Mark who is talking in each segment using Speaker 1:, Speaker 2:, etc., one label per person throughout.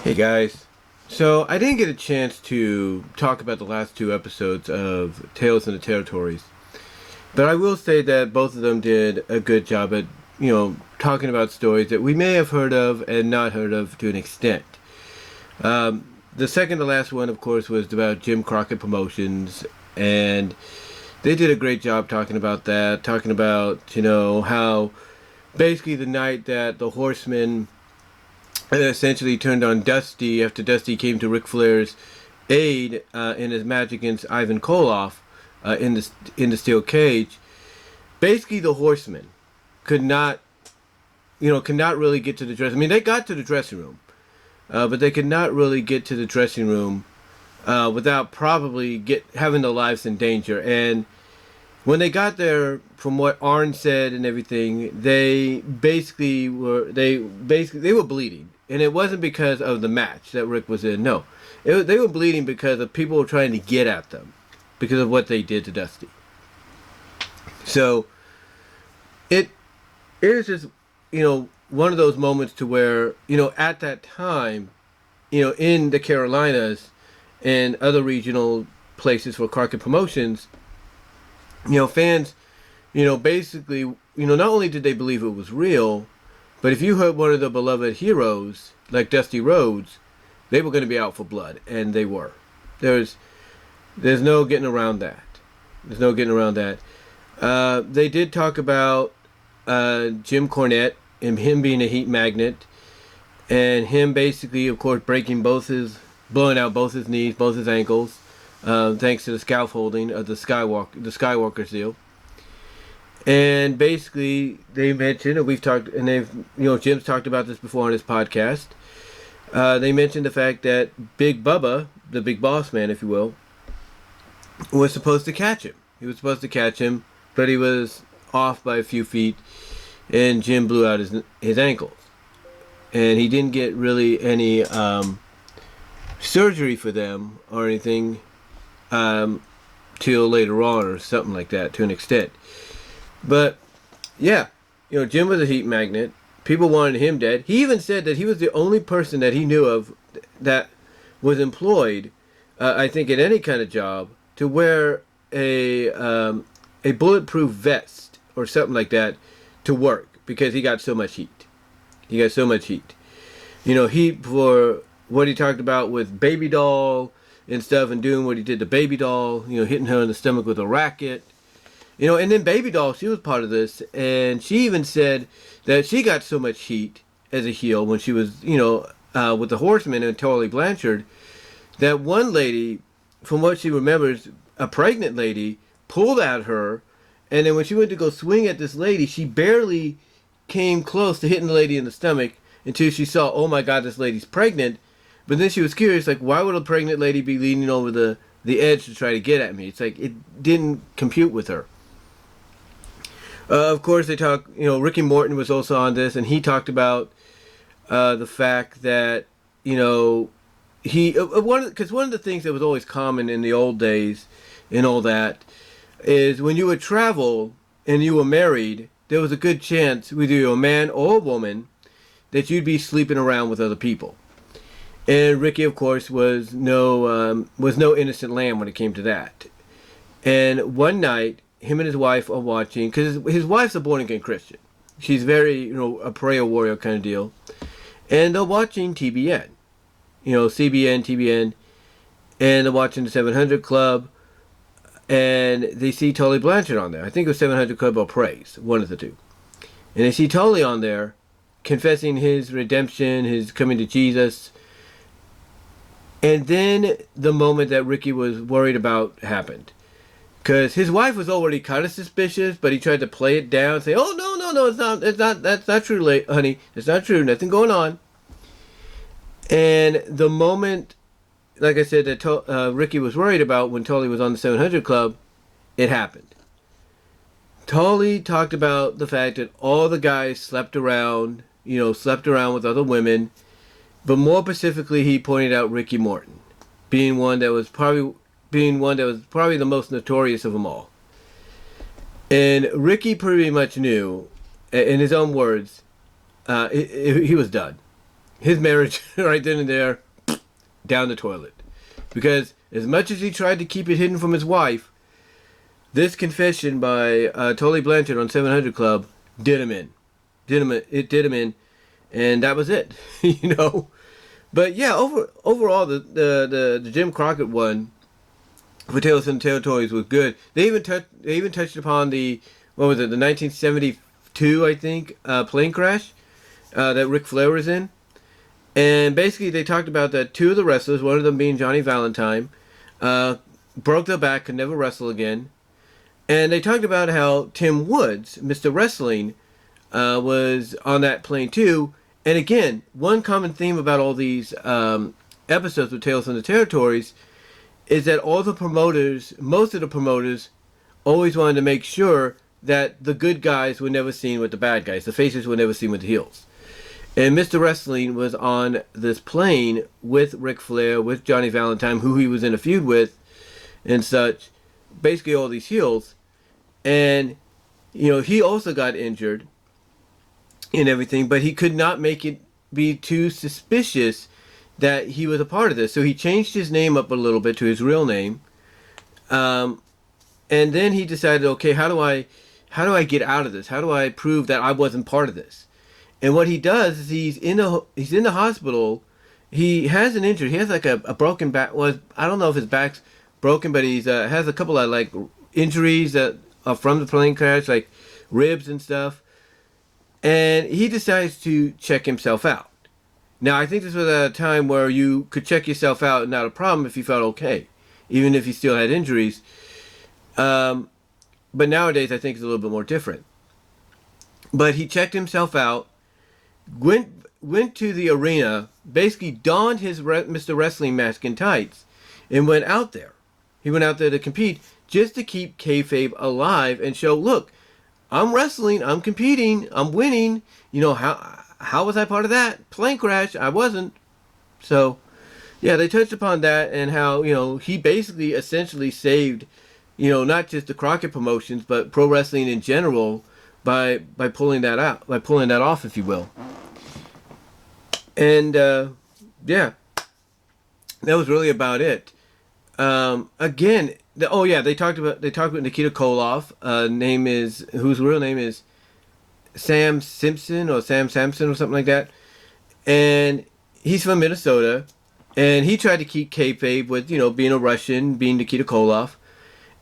Speaker 1: Hey guys. So I didn't get a chance to talk about the last two episodes of Tales in the Territories, but I will say that both of them did a good job at, talking about stories that we may have heard of and not heard of to an extent. The second to last one, of course, was about Jim Crockett Promotions, and they did a great job talking about that, talking about, how basically the night that the Horsemen essentially turned on Dusty after Dusty came to Ric Flair's aid in his match against Ivan Koloff in the steel cage. Basically, the Horsemen could not, could not really get to the dressing. I mean, they got to the dressing room, but they could not really get to the dressing room without probably having their lives in danger. And when they got there, from what Arn said and everything, they were bleeding, and it wasn't because of the match that Rick was in. No, they were bleeding because of people were trying to get at them because of what they did to Dusty. So it is just one of those moments to where at that time, in the Carolinas and other regional places for Crockett Promotions, fans, basically, not only did they believe it was real, but if you heard one of the beloved heroes, like Dusty Rhodes, they were going to be out for blood, and they were. There's no getting around that. There's no getting around that. They did talk about Jim Cornette and him being a heat magnet, and him basically, of course, blowing out both his knees, both his ankles, thanks to the scaffolding of the Skywalker seal. And basically, they mentioned, and we've talked, and Jim's talked about this before on his podcast. They mentioned the fact that Big Bubba, the big boss man, if you will, was supposed to catch him. He was supposed to catch him, but he was off by a few feet, and Jim blew out his ankles. And he didn't get really any surgery for them or anything till later on or something like that, to an extent. But yeah, Jim was a heat magnet. People wanted him dead. He even said that he was the only person that he knew of that was employed, I think, in any kind of job to wear a bulletproof vest or something like that to work, because he got so much heat. He got so much heat. Heat for what he talked about with Baby Doll and stuff, and doing what he did to Baby Doll, hitting her in the stomach with a racket. And then Baby Doll, she was part of this, and she even said that she got so much heat as a heel when she was, with the Horsemen and Tully Blanchard, that one lady, from what she remembers, a pregnant lady, pulled at her, and then when she went to go swing at this lady, she barely came close to hitting the lady in the stomach until she saw, oh my God, this lady's pregnant. But then she was curious, like, why would a pregnant lady be leaning over the edge to try to get at me? It's like, it didn't compute with her. Of course, they talk. Ricky Morton was also on this, and he talked about the fact that because one of the things that was always common in the old days and all that is when you would travel and you were married, there was a good chance, whether you were a man or a woman, that you'd be sleeping around with other people. And Ricky, of course, was no innocent lamb when it came to that. And one night, him and his wife are watching, because his wife's a born-again Christian. She's very, a prayer warrior kind of deal. And they're watching TBN. CBN, TBN. And they're watching the 700 Club. And they see Tully Blanchard on there. I think it was 700 Club or Praise, one of the two. And they see Tully on there, confessing his redemption, his coming to Jesus. And then the moment that Ricky was worried about happened. Because his wife was already kind of suspicious, but he tried to play it down, say, "Oh, no, that's not true, honey. It's not true. Nothing going on." And the moment, like I said, that Ricky was worried about when Tully was on the 700 Club, it happened. Tully talked about the fact that all the guys slept around with other women, but more specifically, he pointed out Ricky Morton, being one that was probably the most notorious of them all. And Ricky pretty much knew, in his own words, he was done. his marriage right then and there down the toilet. Because as much as he tried to keep it hidden from his wife, this confession by Tully Blanchard on 700 Club did him in. It did him in, and that was it. You know. But yeah, overall, the Jim Crockett one for Tales from the Territories was good. They even touched upon the 1972, I think, plane crash that Ric Flair was in. And basically, they talked about that two of the wrestlers, one of them being Johnny Valentine, broke their back, could never wrestle again. And they talked about how Tim Woods, Mr. Wrestling, was on that plane too. And again, one common theme about all these episodes of Tales from the Territories is that all the promoters, most of the promoters, always wanted to make sure that the good guys were never seen with the bad guys. The faces were never seen with the heels. And Mr. Wrestling was on this plane with Ric Flair, with Johnny Valentine, who he was in a feud with, and such. Basically all these heels. And, you know, he also got injured and everything, but he could not make it be too suspicious that he was a part of this. So he changed his name up a little bit to his real name. And then he decided, okay, how do I get out of this? How do I prove that I wasn't part of this? And what he does is he's in the hospital. He has an injury. He has like a broken back. Well, I don't know if his back's broken, but he's has a couple of like injuries that are from the plane crash, like ribs and stuff. And he decides to check himself out. Now, I think this was at a time where you could check yourself out, not a problem if you felt okay, even if you still had injuries. But nowadays, I think it's a little bit more different. But he checked himself out. Went to the arena, basically donned his Mr. Wrestling mask and tights, and went out there. He went out there to compete just to keep kayfabe alive and show, look, I'm wrestling, I'm competing, I'm winning. You know, how was I part of that? Plane crash, I wasn't. So, yeah, they touched upon that and how, you know, he basically essentially saved, you know, not just the Crockett promotions, but pro wrestling in general by pulling that out, by pulling that off, if you will. And yeah, that was really about it. Again, they talked about Nikita Koloff. Whose real name is Sam Simpson or Sam Sampson or something like that. And he's from Minnesota, and he tried to keep kayfabe with, you know, being a Russian, being Nikita Koloff.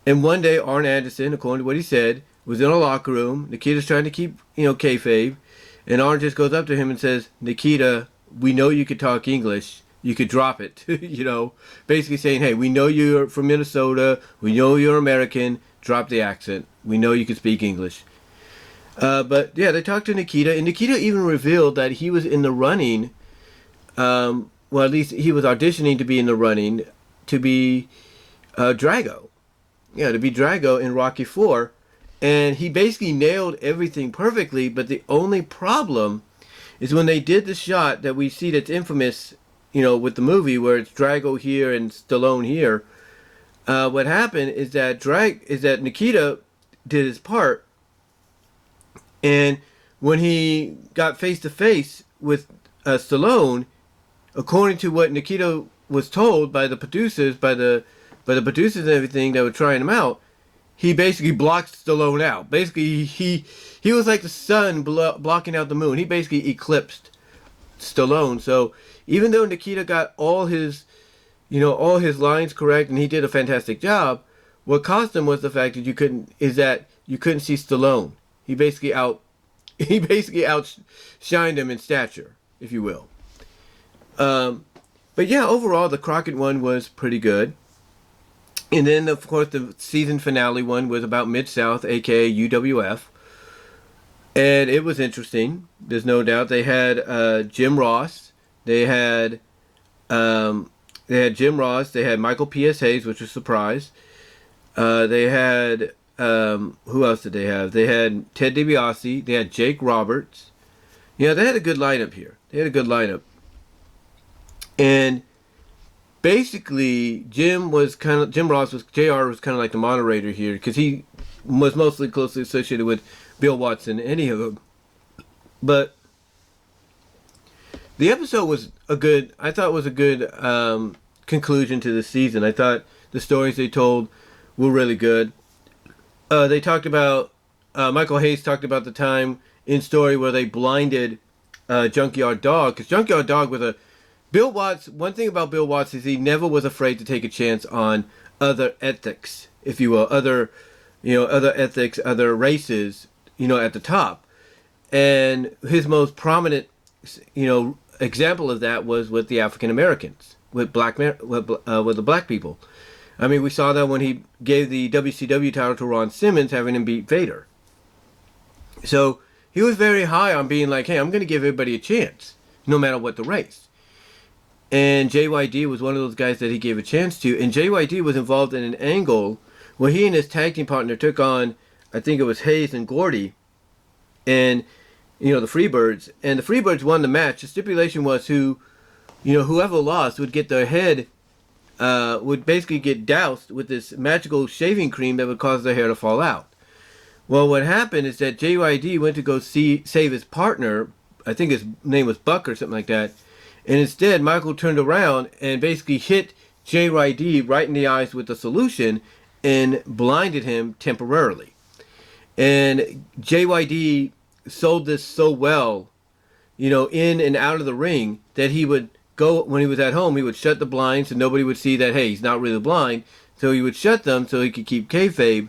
Speaker 1: And one day, Arn Anderson, according to what he said, was in a locker room. Nikita's trying to keep, you know, kayfabe, and Arn just goes up to him and says, "Nikita, we know you could talk English. You could drop it." You know, basically saying, "Hey, we know you're from Minnesota. We know you're American. Drop the accent. We know you can speak English." But yeah, they talked to Nikita, and Nikita even revealed that he was in the running. Well, at least he was auditioning to be in the running to be Drago. Yeah, to be Drago in Rocky IV. And he basically nailed everything perfectly, but the only problem is when they did the shot that we see that's infamous, you know, with the movie where it's Drago here and Stallone here. What happened is that Nikita did his part, and when he got face to face with Stallone, according to what Nikita was told by the producers, by the producers and everything that were trying him out, he basically blocked Stallone out. Basically, he was like the sun blocking out the moon. He basically eclipsed Stallone. So even though Nikita got all his lines correct and he did a fantastic job, what cost him was the fact that you couldn't see Stallone. He basically outshined him in stature, if you will. But yeah, overall the Crockett one was pretty good. And then, of course, the season finale one was about Mid-South, a.k.a. UWF. And it was interesting. There's no doubt. They had Jim Ross. They had Jim Ross. They had Michael P.S. Hayes, which was a surprise. They had... who else did they have? They had Ted DiBiase. They had Jake Roberts. Yeah, they had a good lineup here. And... basically, JR was kind of like the moderator here because he was mostly closely associated with Bill Watson, any of them. But The episode was a good. I thought it was a good conclusion to the season. I thought the stories they told were really good. They talked about Michael Hayes talked about the time in story where they blinded Junkyard Dog, because Junkyard Dog was a Bill Watts. One thing about Bill Watts is he never was afraid to take a chance on other ethics, if you will, other other ethics, other races, at the top. And his most prominent, example of that was with the African Americans, with with the black people. I mean, we saw that when he gave the WCW title to Ron Simmons, having him beat Vader. So he was very high on being like, hey, I'm going to give everybody a chance, no matter what the race. And JYD was one of those guys that he gave a chance to. And JYD was involved in an angle where he and his tag team partner took on, I think it was Hayes and Gordy, and the Freebirds. And the Freebirds won the match. The stipulation was whoever lost would get their head, would basically get doused with this magical shaving cream that would cause their hair to fall out. Well, what happened is that JYD went to go save his partner. I think his name was Buck or something like that. And instead, Michael turned around and basically hit JYD right in the eyes with the solution and blinded him temporarily. And JYD sold this so well, in and out of the ring, that he would go, when he was at home, he would shut the blinds so nobody would see that, hey, he's not really blind. So he would shut them so he could keep kayfabe.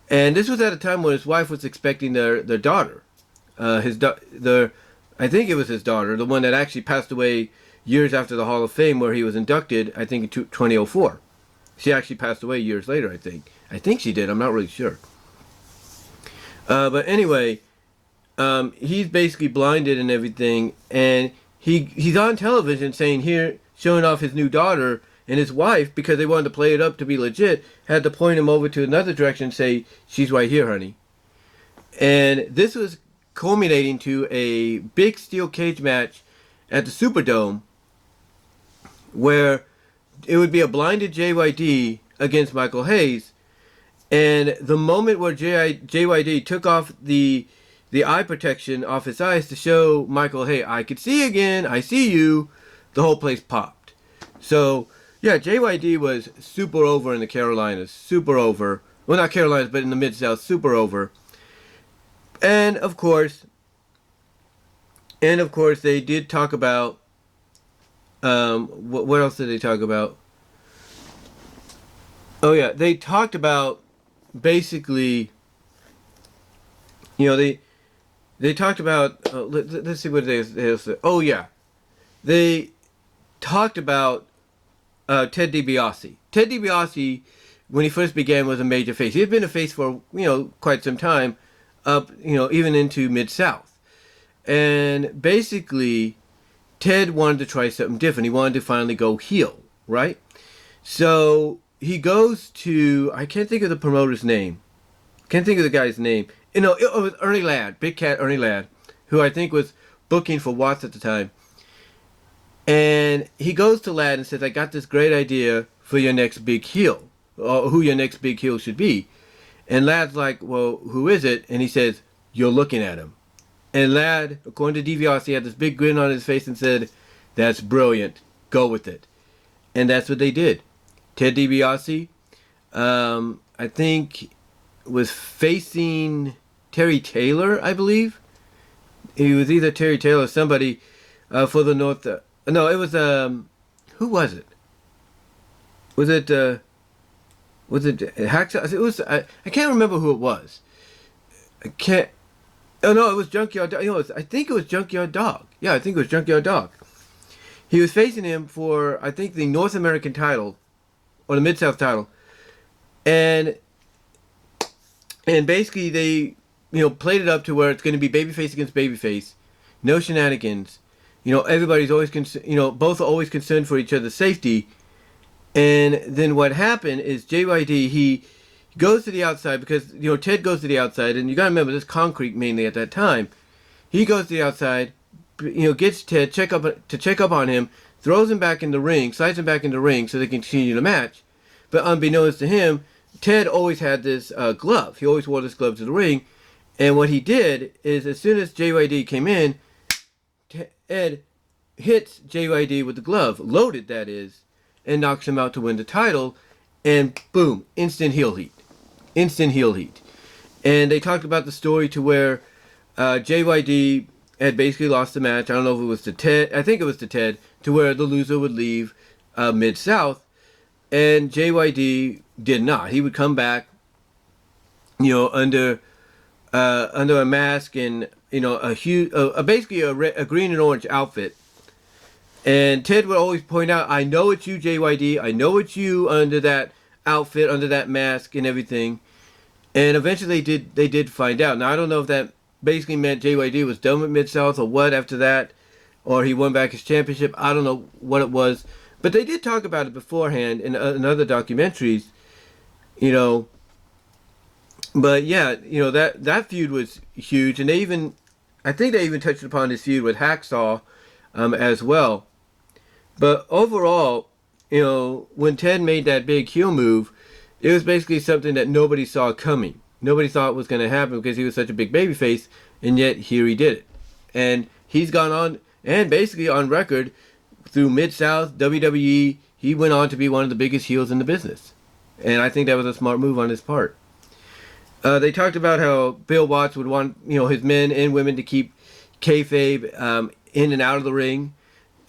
Speaker 1: And this was at a time when his wife was expecting their daughter. I think it was his daughter, the one that actually passed away years after the Hall of Fame where he was inducted, I think in 2004. She actually passed away years later, I think. I think she did, I'm not really sure. But anyway, he's basically blinded and everything, and he's on television showing off his new daughter, and his wife, because they wanted to play it up to be legit, had to point him over to another direction and say, she's right here, honey. And this was culminating to a big steel cage match at the Superdome, where it would be a blinded JYD against Michael Hayes. And the moment where JYD took off the eye protection off his eyes to show Michael, hey, I could see again, I see you, the whole place popped. So, yeah, JYD was super over in the Carolinas, super over. Well, not Carolinas, but in the Mid-South, super over. And of course, they did talk about, what else did they talk about? Oh yeah, they talked about basically, they talked about, let's see what they said. Oh yeah, they talked about Ted DiBiase. Ted DiBiase, when he first began, was a major face. He had been a face for, quite some time, up, even into Mid-South. And basically, Ted wanted to try something different. He wanted to finally go heel, right? So he goes to, I can't think of the promoter's name. Can't think of the guy's name. It was Ernie Ladd, Big Cat Ernie Ladd, who I think was booking for Watts at the time. And he goes to Ladd and says, I got this great idea for your next big heel, or who your next big heel should be. And Ladd's like, well, who is it? And he says, you're looking at him. And Ladd, according to DiBiase, had this big grin on his face and said, that's brilliant. Go with it. And that's what they did. Ted DiBiase, I think, was facing Terry Taylor, I believe. He was either Terry Taylor or somebody for the North. No, it was, who was it? Was it Hacksaw? It was, I can't remember who it was. Oh no, it was Junkyard Dog. I think it was Junkyard Dog. Yeah, I think it was Junkyard Dog. He was facing him for, I think, the North American title, or the Mid-South title. And basically they, played it up to where it's going to be babyface against babyface. No shenanigans. Everybody's always, both are always concerned for each other's safety. And then what happened is JYD, he goes to the outside because, Ted goes to the outside. And you got to remember, this concrete mainly at that time. He goes to the outside, gets Ted, check up on him, throws him back in the ring, slides him back in the ring so they can continue the match. But unbeknownst to him, Ted always had this glove. He always wore this glove to the ring. And what he did is, as soon as JYD came in, Ted hits JYD with the glove, loaded that is, and knocks him out to win the title. And boom, instant heel heat. Instant heel heat. And they talked about the story to where JYD had basically lost the match. I don't know if it was to Ted. I think it was to Ted, to where the loser would leave Mid-South. And JYD did not. He would come back, under a mask and, a huge, basically a green and orange outfit. And Ted would always point out, I know it's you, JYD. I know it's you under that outfit, under that mask and everything. And eventually they did find out. Now, I don't know if that basically meant JYD was done with Mid-South or what after that, or he won back his championship. I don't know what it was. But they did talk about it beforehand in other documentaries, But yeah, that feud was huge. And I think they even touched upon this feud with Hacksaw as well. But overall, when Ted made that big heel move, it was basically something that nobody saw coming. Nobody thought was going to happen because he was such a big babyface, and yet here he did it. And he's gone on, and basically on record, through Mid-South, WWE, he went on to be one of the biggest heels in the business. And I think that was a smart move on his part. They talked about how Bill Watts would want, his men and women to keep kayfabe in and out of the ring.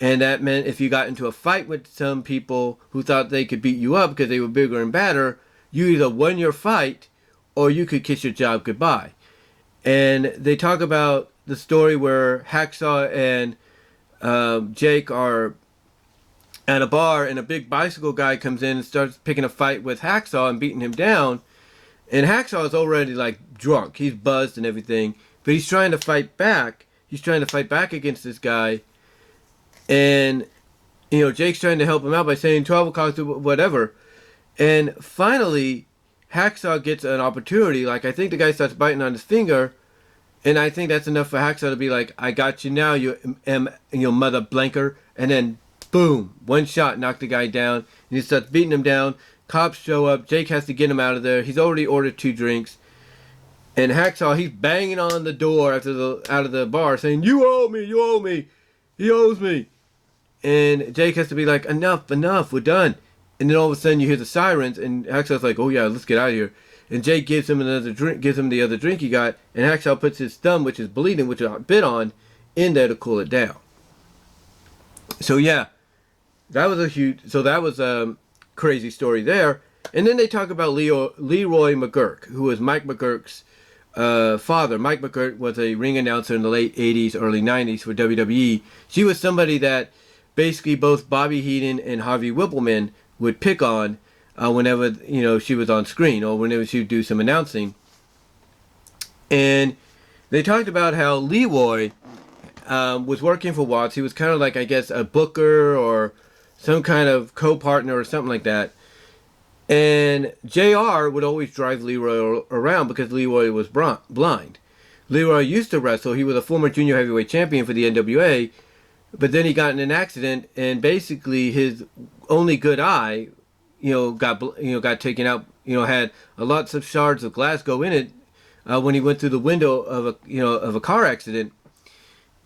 Speaker 1: And that meant if you got into a fight with some people who thought they could beat you up because they were bigger and badder, you either won your fight or you could kiss your job goodbye. And they talk about the story where Hacksaw and Jake are at a bar and a big bicycle guy comes in and starts picking a fight with Hacksaw and beating him down. And Hacksaw is already drunk. He's buzzed and everything. But he's trying to fight back. He's trying to fight back against this guy. And, Jake's trying to help him out by saying 12 o'clock to whatever. And finally, Hacksaw gets an opportunity. I think the guy starts biting on his finger. And I think that's enough for Hacksaw to be like, I got you now, you mother blanker. And then, boom, one shot, knocked the guy down. And he starts beating him down. Cops show up. Jake has to get him out of there. He's already ordered 2 drinks. And Hacksaw, he's banging on the door out of the bar saying, you owe me, you owe me. He owes me. And Jake has to be like, enough, we're done. And then all of a sudden you hear the sirens, and Hacksaw's like, oh yeah, let's get out of here. And Jake gives him another drink, gives him the other drink he got, and Hacksaw puts his thumb, which is bleeding, which is bit on, in there to cool it down. So yeah, that was a crazy story there. And then they talk about Leroy McGurk, who was Mike McGurk's father. Mike McGurk was a ring announcer in the late 80s, early 90s for WWE. She was somebody that basically both Bobby Heenan and Harvey Whippleman would pick on whenever she was on screen or whenever she would do some announcing. And they talked about how Leroy was working for Watts. He was kind of like, I guess, a booker or some kind of co-partner or something like that. And JR would always drive Leroy around because Leroy was blind. Leroy used to wrestle. He was a former junior heavyweight champion for the NWA. But then he got in an accident, and basically his only good eye, got taken out. Had lots of shards of glass go in it when he went through the window of a car accident.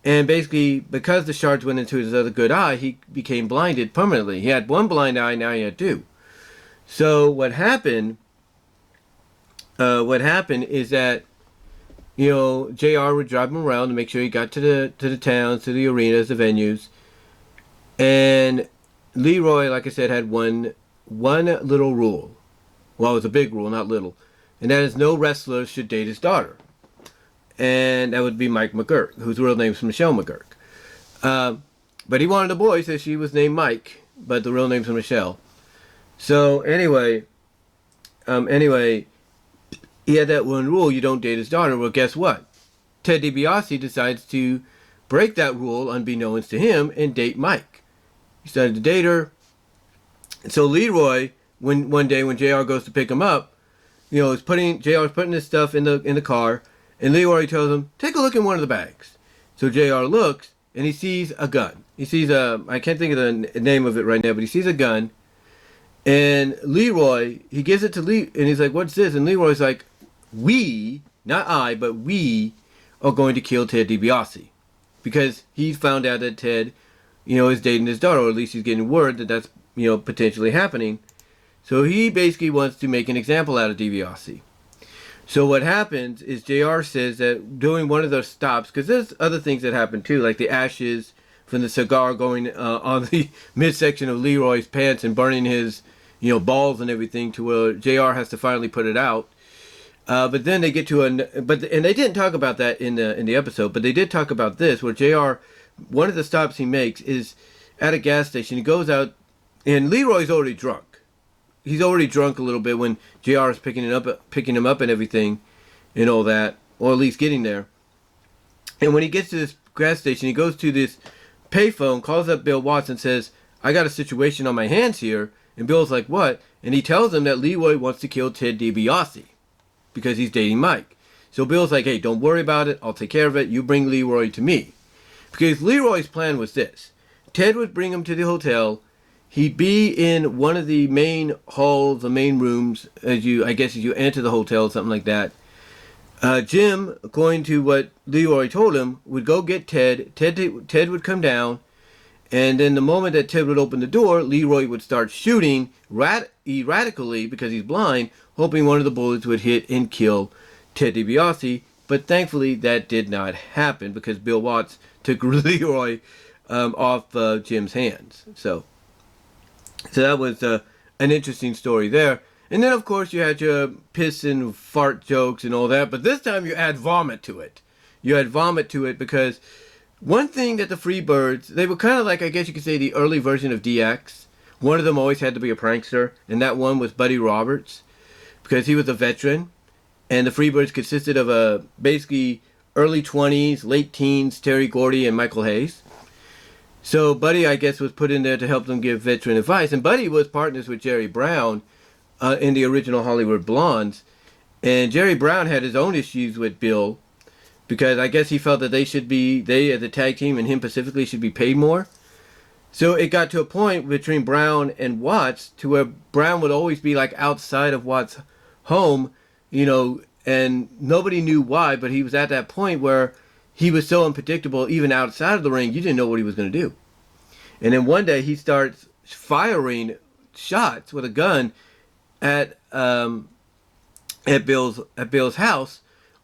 Speaker 1: And basically, because the shards went into his other good eye, he became blinded permanently. He had one blind eye, now he had 2. So what happened is that JR would drive him around to make sure he got to the towns, to the arenas, the venues. And Leroy, like I said, had one little rule. Well, it was a big rule, not little. And that is no wrestler should date his daughter. And that would be Mike McGurk, whose real name is Michelle McGurk. But he wanted a boy, so she was named Mike, but the real name's Michelle. So anyway, he had that one rule, you don't date his daughter. Well, guess what? Ted DiBiase decides to break that rule unbeknownst to him and date Mike. He started to date her. So Leroy, one day when JR goes to pick him up, JR's putting his stuff in the car, and Leroy tells him, take a look in one of the bags. So JR looks, and he sees a gun. He sees I can't think of the name of it right now, but he sees a gun. And Leroy, he gives it to Lee, and he's like, what's this? And Leroy's like, we, not I, but we are going to kill Ted DiBiase. Because he found out that Ted is dating his daughter, or at least he's getting word that that's, potentially happening. So he basically wants to make an example out of DiBiase. So what happens is JR says that during one of those stops, because there's other things that happen too, like the ashes from the cigar going on the midsection of Leroy's pants and burning his, balls and everything, to where JR has to finally put it out. But then they get to and they didn't talk about that in the episode, but they did talk about this, where JR, one of the stops he makes is at a gas station. He goes out, and Leroy's already drunk. He's already drunk a little bit when JR is picking him up and everything, and all that, or at least getting there. And when he gets to this gas station, he goes to this payphone, calls up Bill Watts, and says, "I got a situation on my hands here." And Bill's like, "What?" And he tells him that Leroy wants to kill Ted DiBiase because he's dating Mike. So Bill's like, "Hey, don't worry about it. I'll take care of it. You bring Leroy to me." Because Leroy's plan was this: Ted would bring him to the hotel. He'd be in one of the main halls, the main rooms, as you enter the hotel, something like that. Jim, according to what Leroy told him, would go get Ted. Ted would come down, and then the moment that Ted would open the door, Leroy would start shooting erratically because he's blind, hoping one of the bullets would hit and kill Ted DiBiase. But thankfully, that did not happen because Bill Watts took Leroy off Jim's hands. So that was an interesting story there. And then, of course, you had your piss and fart jokes and all that. But this time you add vomit to it. Because one thing that the Freebirds, they were kind of like, I guess you could say, the early version of DX. One of them always had to be a prankster. And that one was Buddy Roberts, because he was a veteran. And the Freebirds consisted of basically early 20s, late teens, Terry Gordy and Michael Hayes. So Buddy, I guess, was put in there to help them give veteran advice. And Buddy was partners with Jerry Brown in the original Hollywood Blondes. And Jerry Brown had his own issues with Bill, because I guess he felt that they as a tag team and him specifically, should be paid more. So it got to a point between Brown and Watts to where Brown would always be like outside of Watts' home, and nobody knew why, but he was at that point where he was so unpredictable, even outside of the ring, you didn't know what he was going to do. And then one day he starts firing shots with a gun at Bill's house,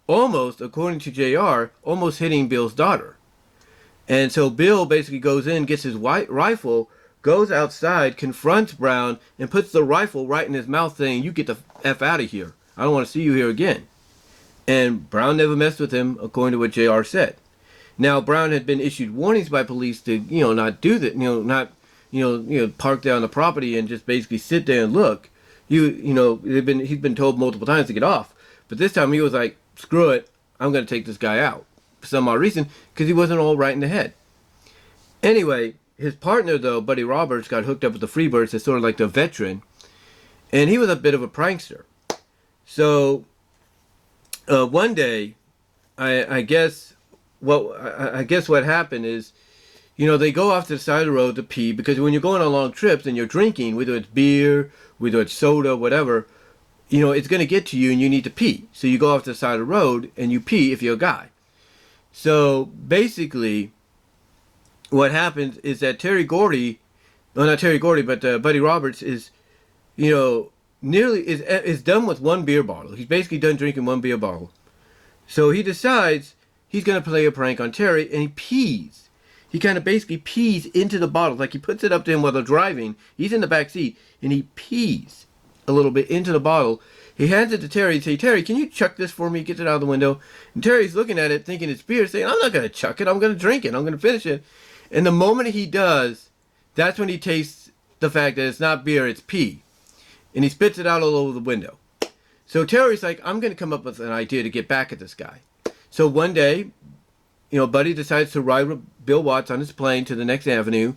Speaker 1: almost, according to JR, almost hitting Bill's daughter. And so Bill basically goes in, gets his rifle, goes outside, confronts Brown, and puts the rifle right in his mouth, saying, "You get the F out of here. I don't want to see you here again." And Brown never messed with him, according to what JR said. Now, Brown had been issued warnings by police to, not do that, not, park down the property and just basically sit there and look. He's been told multiple times to get off. But this time he was like, "Screw it, I'm going to take this guy out," for some odd reason, because he wasn't all right in the head. Anyway, his partner, though, Buddy Roberts, got hooked up with the Freebirds as sort of like the veteran. And he was a bit of a prankster. So one day, I guess what happened is, they go off to the side of the road to pee, because when you're going on long trips and you're drinking, whether it's beer, whether it's soda, whatever, it's going to get to you and you need to pee. So you go off to the side of the road and you pee if you're a guy. So basically, what happens is that Buddy Roberts is, nearly is done with one beer bottle. He's basically done drinking one beer bottle. So he decides he's going to play a prank on Terry, and he pees. He kind of basically pees into the bottle. Like, he puts it up to him while they're driving. He's in the back seat, and he pees a little bit into the bottle. He hands it to Terry and says, "Terry, can you chuck this for me?" Gets it out of the window. And Terry's looking at it, thinking it's beer, saying, "I'm not going to chuck it. I'm going to drink it. I'm going to finish it." And the moment he does, that's when he tastes the fact that it's not beer, it's pee. And he spits it out all over the window. So Terry's like, "I'm going to come up with an idea to get back at this guy." So one day, Buddy decides to ride with Bill Watts on his plane to the next avenue.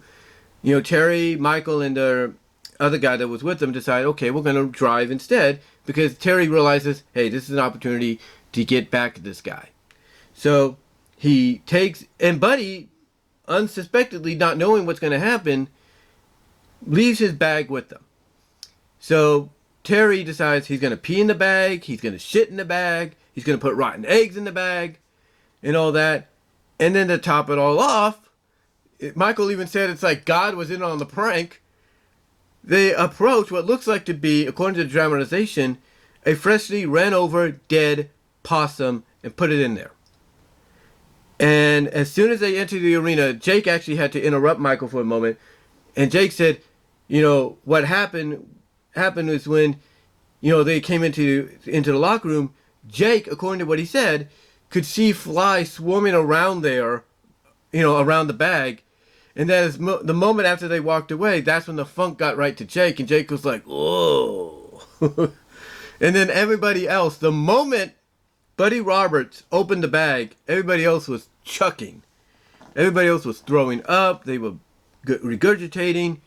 Speaker 1: Terry, Michael, and the other guy that was with them decide, okay, we're going to drive instead, because Terry realizes, hey, this is an opportunity to get back at this guy. So he takes, and Buddy, unsuspectedly, not knowing what's going to happen, leaves his bag with them. So Terry decides he's going to pee in the bag, he's going to shit in the bag, he's going to put rotten eggs in the bag, and all that. And then to top it all off, Michael even said it's like God was in on the prank. They approach what looks like to be, according to the dramatization, a freshly ran over dead possum and put it in there. And as soon as they entered the arena, Jake actually had to interrupt Michael for a moment. And Jake said, what happened was when, they came into the locker room, Jake, according to what he said, could see flies swarming around there, around the bag. And then the moment after they walked away, that's when the funk got right to Jake. And Jake was like, whoa. And then everybody else, the moment Buddy Roberts opened the bag, everybody else was chucking. Everybody else was throwing up. They were regurgitating.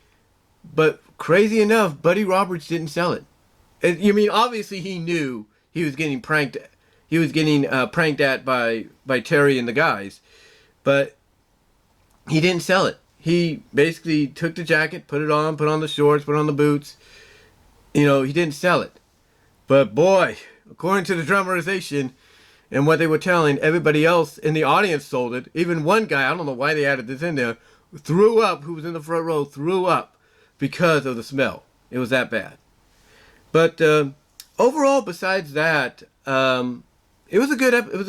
Speaker 1: But crazy enough, Buddy Roberts didn't sell it. You mean, obviously he knew he was getting pranked. He was getting pranked at by Terry and the guys. But he didn't sell it. He basically took the jacket, put on the shorts, put on the boots. He didn't sell it. But boy, according to the dramatization and what they were telling, everybody else in the audience sold it. Even one guy, I don't know why they added this in there, threw up, who was in the front row, threw up because of the smell. It was that bad. But overall, besides that, it was a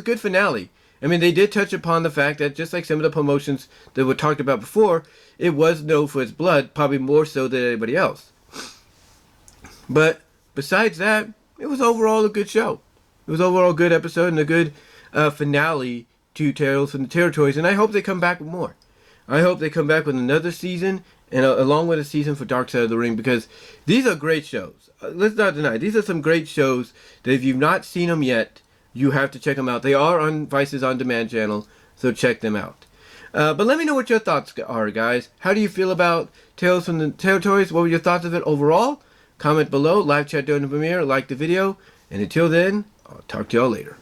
Speaker 1: good finale. I mean, they did touch upon the fact that just like some of the promotions that were talked about before, it was known for its blood, probably more so than anybody else. But besides that, it was overall a good show. It was overall a good episode and a good finale to Tales from the Territories, and I hope they come back with more. I hope they come back with another season, and along with a season for Dark Side of the Ring, because these are great shows. Let's not deny, these are some great shows that if you've not seen them yet, you have to check them out. They are on Vice's On Demand channel, so check them out. But let me know what your thoughts are, guys. How do you feel about Tales from the Territories? What were your thoughts of it overall? Comment below, live chat during the premiere, like the video, and until then, I'll talk to y'all later.